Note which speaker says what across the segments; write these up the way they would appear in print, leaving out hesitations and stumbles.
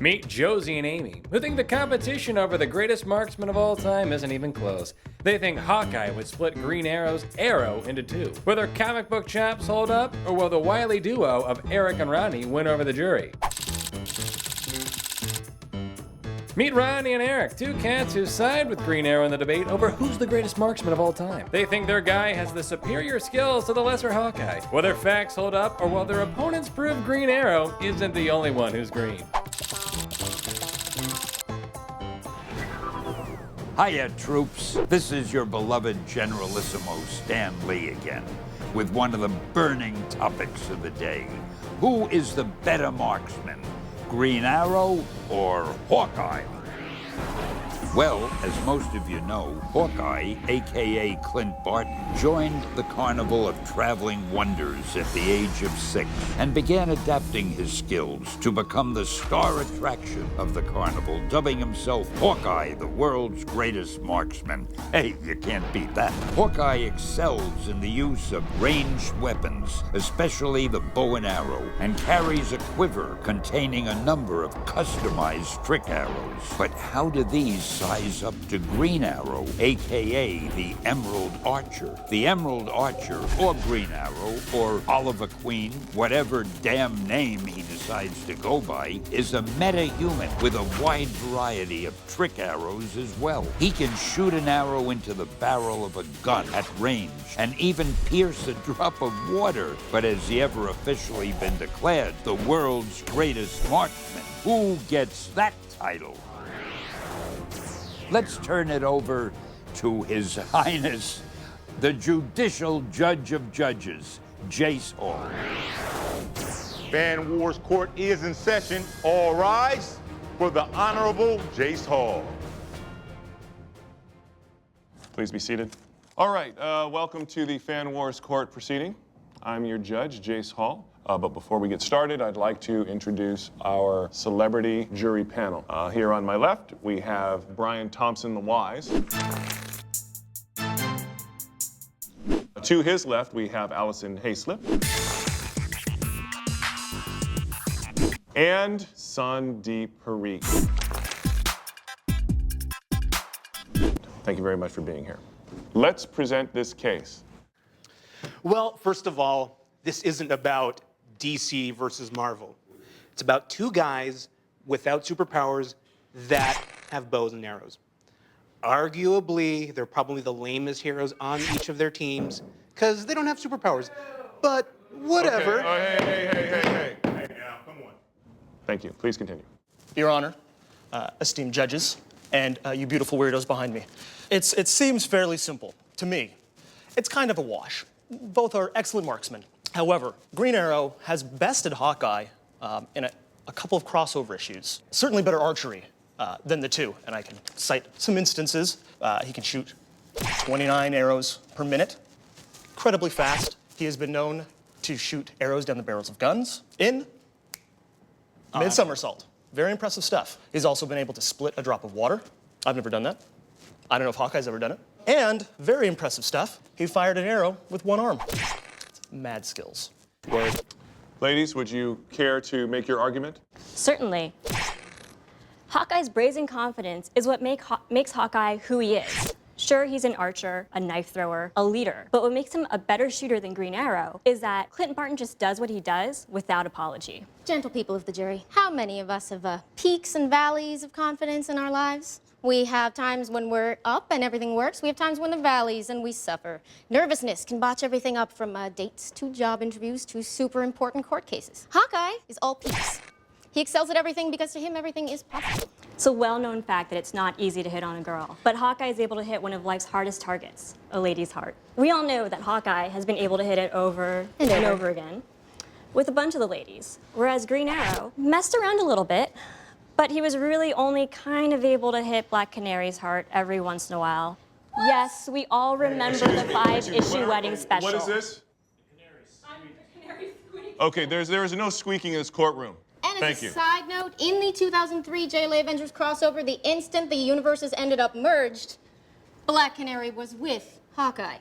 Speaker 1: Meet Josie and Amy, who think the competition over the greatest marksman of all time isn't even close. They think Hawkeye would split Green Arrow's arrow into two. Will their comic book chops hold up, or will the wily duo of Eric and Ronnie win over the jury? Meet Ronnie and Eric, two cats who side with Green Arrow in the debate over who's the greatest marksman of all time. They think their guy has the superior skills to the lesser Hawkeye. Will their facts hold up, or will their opponents prove Green Arrow isn't the only one who's green?
Speaker 2: Hiya, troops. This is your beloved Generalissimo Stan Lee again, with one of the burning topics of the day. Who is the better marksman, Green Arrow or Hawkeye? Well, as most of you know, Hawkeye, aka Clint Barton, joined the carnival of traveling wonders at the age of 6 and began adapting his skills to become the star attraction of the carnival, dubbing himself Hawkeye, the world's greatest marksman. Hey, you can't beat that. Hawkeye excels in the use of ranged weapons, especially the bow and arrow, and carries a quiver containing a number of customized trick arrows. But how do these size up to Green Arrow, aka the Emerald Archer? The Emerald Archer, or Green Arrow, or Oliver Queen, whatever damn name he decides to go by, is a meta-human with a wide variety of trick arrows as well. He can shoot an arrow into the barrel of a gun at range, and even pierce a drop of water. But has he ever officially been declared the world's greatest marksman? Who gets that title? Let's turn it over to His Highness, the Judicial Judge of Judges, Jace Hall.
Speaker 3: FanWars Court is in session. All rise for the Honorable Jace Hall.
Speaker 4: Please be seated. All right, welcome to the FanWars Court proceeding. I'm your judge, Jace Hall. But before we get started, I'd like to introduce our celebrity jury panel. Here on my left, we have Brian Thompson the Wise. To his left, we have Allison Hayslip. And Sandeep Parikh. Thank you very much for being here. Let's present this case.
Speaker 5: Well, first of all, this isn't about DC versus Marvel. It's about two guys without superpowers that have bows and arrows. Arguably, they're probably the lamest heroes on each of their teams because they don't have superpowers. But whatever.
Speaker 4: Okay. Oh, hey, now, come on. Thank you. Please continue.
Speaker 6: Your Honor, esteemed judges, and you beautiful weirdos behind me. It seems fairly simple to me. It's kind of a wash. Both are excellent marksmen. However, Green Arrow has bested Hawkeye in a couple of crossover issues. Certainly better archery than the two, and I can cite some instances. He can shoot 29 arrows per minute, incredibly fast. He has been known to shoot arrows down the barrels of guns in mid-somersault. Very impressive stuff. He's also been able to split a drop of water. I've never done that. I don't know if Hawkeye's ever done it. And very impressive stuff, he fired an arrow with one arm. Mad skills.
Speaker 4: Word. Ladies, would you care to make your argument?
Speaker 7: Certainly. Hawkeye's brazen confidence is what makes Hawkeye who he is. Sure, he's an archer, a knife thrower, a leader, but what makes him a better shooter than Green Arrow is that Clint Barton just does what he does without apology.
Speaker 8: Gentle people of the jury, how many of us have peaks and valleys of confidence in our lives? We have times when we're up and everything works. We have times when the valleys and we suffer. Nervousness can botch everything up from dates to job interviews to super important court cases. Hawkeye is all peaks. He excels at everything because to him everything is possible.
Speaker 7: It's a well-known fact that it's not easy to hit on a girl, but Hawkeye is able to hit one of life's hardest targets, a lady's heart. We all know that Hawkeye has been able to hit it over and over again with a bunch of the ladies, whereas Green Arrow messed around a little bit, but he was really only kind of able to hit Black Canary's heart every once in a while. What? Yes, we all remember the 5-issue wedding special.
Speaker 4: What is this? Okay, there is no squeaking in this courtroom.
Speaker 8: And as a side note, in the 2003 JLA Avengers crossover, the instant the universes ended up merged, Black Canary was with Hawkeye.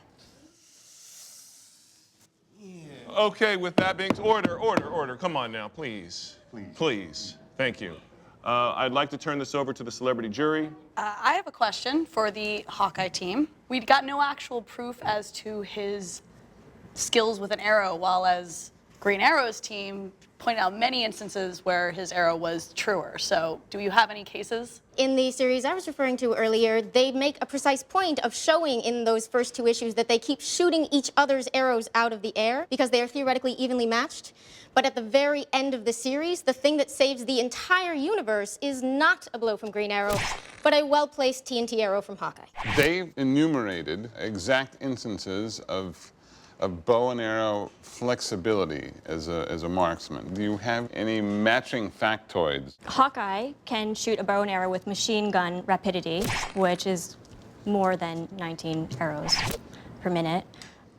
Speaker 4: Yeah. Okay, with that being order. Come on now, please. Please. Thank you. I'd like to turn this over to the celebrity jury.
Speaker 9: I have a question for the Hawkeye team. We got no actual proof as to his skills with an arrow, while as Green Arrow's team pointed out many instances where his arrow was truer. So do you have any cases?
Speaker 8: In the series I was referring to earlier, they make a precise point of showing in those first 2 issues that they keep shooting each other's arrows out of the air because they are theoretically evenly matched. But at the very end of the series, the thing that saves the entire universe is not a blow from Green Arrow, but a well-placed TNT arrow from Hawkeye.
Speaker 10: They enumerated exact instances of bow and arrow flexibility as a marksman. Do you have any matching factoids?
Speaker 7: Hawkeye can shoot a bow and arrow with machine gun rapidity, which is more than 19 arrows per minute.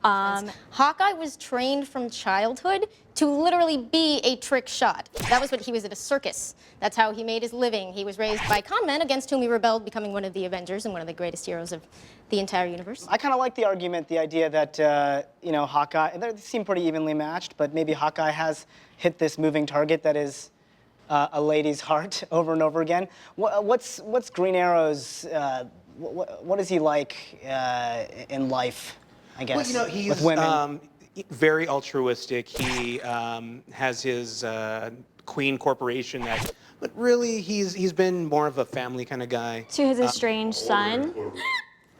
Speaker 8: Hawkeye was trained from childhood to literally be a trick shot. That was what he was at a circus. That's how he made his living. He was raised by con men against whom he rebelled, becoming one of the Avengers and one of the greatest heroes of the entire universe.
Speaker 11: I kind of like the argument, the idea that, you know, Hawkeye, they seem pretty evenly matched, but maybe Hawkeye has hit this moving target that is a lady's heart over and over again. What's Green Arrow's, what is he like in life, I guess,
Speaker 5: Well, you know, he's
Speaker 11: with women?
Speaker 5: Very altruistic. He has his Queen Corporation that, but really he's been more of a family kind of guy.
Speaker 7: To his estranged son.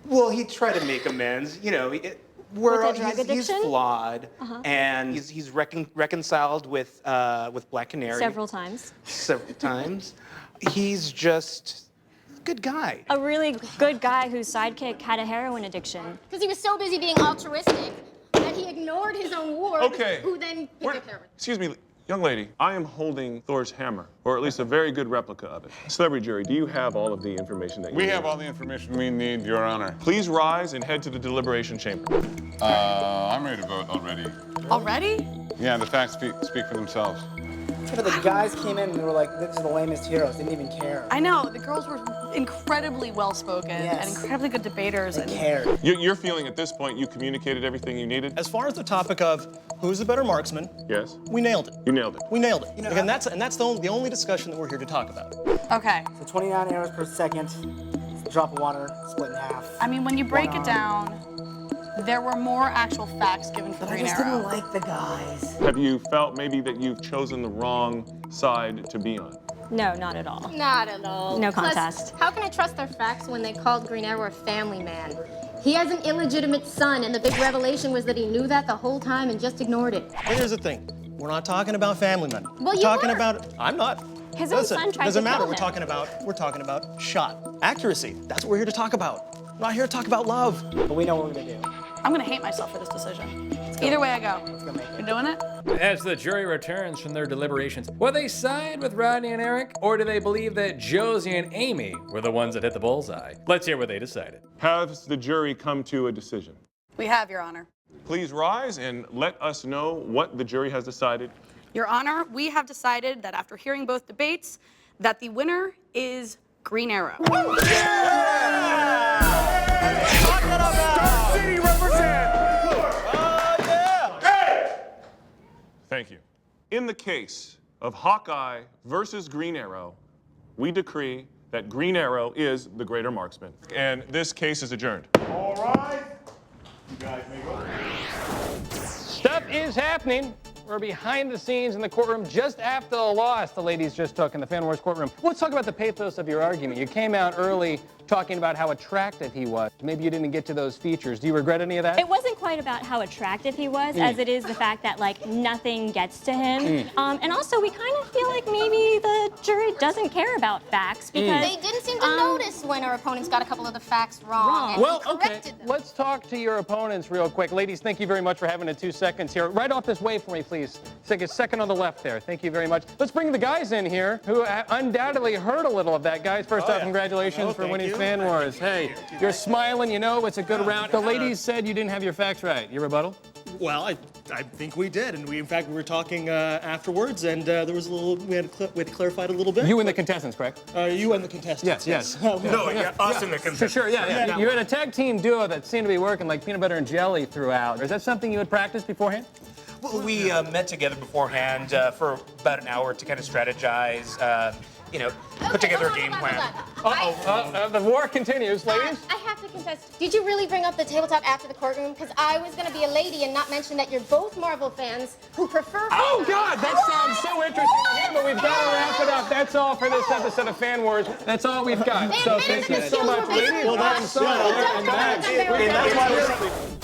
Speaker 5: Well, he tried to make amends. You know,
Speaker 7: With a drug
Speaker 5: he's
Speaker 7: addiction?
Speaker 5: flawed, and he's reconciled with Black Canary
Speaker 7: Several times.
Speaker 5: Several times. He's just a good guy.
Speaker 7: A really good guy whose sidekick had a heroin addiction.
Speaker 8: Because he was so busy being altruistic that he ignored his own ward,
Speaker 4: Okay.
Speaker 8: who then picked up heroin.
Speaker 4: Excuse me, young lady. I am holding Thor's hammer, or at least a very good replica of it. Celebrity jury, do you have all of the information that you need?
Speaker 10: We have all the information we need, Your Honor.
Speaker 4: Please rise and head to the deliberation chamber.
Speaker 10: I'm ready to vote already.
Speaker 9: Already?
Speaker 10: Yeah, the facts speak for themselves.
Speaker 11: Yeah, but the guys came in and they were like, this is the lamest heroes, didn't even care.
Speaker 9: I know, the girls were incredibly well-spoken
Speaker 11: Yes.
Speaker 9: and incredibly good debaters.
Speaker 11: They cared.
Speaker 4: You're feeling at this point you communicated everything you needed?
Speaker 6: As far as the topic of who's the better marksman,
Speaker 4: Yes?
Speaker 6: we nailed it.
Speaker 4: You nailed it.
Speaker 6: We nailed it.
Speaker 11: You know,
Speaker 6: and that's the only discussion that we're here to talk about.
Speaker 9: Okay.
Speaker 11: So 29 arrows per second, drop of water, split in half.
Speaker 9: I mean, when you break
Speaker 11: One
Speaker 9: it down, there were more actual facts given for
Speaker 11: But I
Speaker 9: Green
Speaker 11: just
Speaker 9: Arrow.
Speaker 11: didn't like the guys.
Speaker 4: Have you felt maybe that you've chosen the wrong side to be on?
Speaker 7: No, not at all.
Speaker 8: Not at all.
Speaker 7: No
Speaker 8: Plus,
Speaker 7: contest.
Speaker 8: how can I trust their facts when they called Green Arrow a family man? He has an illegitimate son, and the big revelation was that he knew that the whole time and just ignored it.
Speaker 6: But here's the thing. We're not talking about family men.
Speaker 8: Well,
Speaker 6: we're
Speaker 8: you
Speaker 6: talking
Speaker 8: are.
Speaker 6: about I'm not.
Speaker 7: His own
Speaker 6: Listen,
Speaker 7: son tried
Speaker 6: doesn't
Speaker 7: to
Speaker 6: matter.
Speaker 7: kill
Speaker 6: We're
Speaker 7: him.
Speaker 6: talking about shot. Accuracy. That's what we're here to talk about. We're not here to talk about love.
Speaker 11: But we know what we're gonna do.
Speaker 9: I'm gonna hate myself for this decision. Either way I go. You're doing it?
Speaker 1: As the jury returns from their deliberations, will they side with Rodney and Eric, or do they believe that Josie and Amy were the ones that hit the bullseye? Let's hear what they decided.
Speaker 4: Has the jury come to a decision?
Speaker 9: We have, Your Honor.
Speaker 4: Please rise and let us know what the jury has decided.
Speaker 9: Your Honor, we have decided that after hearing both debates, that the winner is Green Arrow.
Speaker 3: City represent!
Speaker 4: Thank you. In the case of Hawkeye versus Green Arrow, we decree that Green Arrow is the greater marksman. And this case is adjourned.
Speaker 3: All right. You guys may go.
Speaker 1: Stuff is happening. We're behind the scenes in the courtroom just after the loss the ladies just took in the FanWars courtroom. Let's talk about the pathos of your argument. You came out early talking about how attractive he was. Maybe you didn't get to those features. Do you regret any of that?
Speaker 7: It wasn't quite about how attractive he was, as it is the fact that, like, nothing gets to him. And also, we kind of feel like maybe the jury doesn't care about facts because
Speaker 8: They didn't seem to notice when our opponents got a couple of the facts wrong. And
Speaker 1: Well,
Speaker 8: we
Speaker 1: okay,
Speaker 8: corrected them.
Speaker 1: let's talk to your opponents real quick. Ladies, thank you very much for having 2 seconds here. Right off this way for me, please. Take a second on the left there. Thank you very much. Let's bring the guys in here who undoubtedly heard a little of that. Guys, first off, congratulations for winning FanWars. Hey, you're smiling, you know, it's a good round. The ladies said you didn't have your facts right. Your rebuttal?
Speaker 6: Well, I think we did, and in fact we were talking afterwards, and there was a little we had clarified a little bit.
Speaker 1: You and the contestants, correct?
Speaker 6: You and the contestants.
Speaker 1: Yes.
Speaker 6: No,
Speaker 5: us and the contestants.
Speaker 1: Sure, yeah. You had a tag team duo that seemed to be working like peanut butter and jelly throughout. Is that something you had practiced beforehand?
Speaker 5: Well, we met together beforehand for about an hour to kind of strategize. put together a game plan.
Speaker 1: The war continues, ladies.
Speaker 8: I have to confess, did you really bring up the tabletop after the courtroom? Because I was going to be a lady and not mention that you're both Marvel fans who prefer...
Speaker 1: Oh, God, that sounds so interesting to hear, but we've got to wrap it up. That's all for this episode of Fan Wars. That's all we've got. So thank you so much, ladies.
Speaker 8: Well,
Speaker 5: that's
Speaker 8: so...
Speaker 5: and that's why we're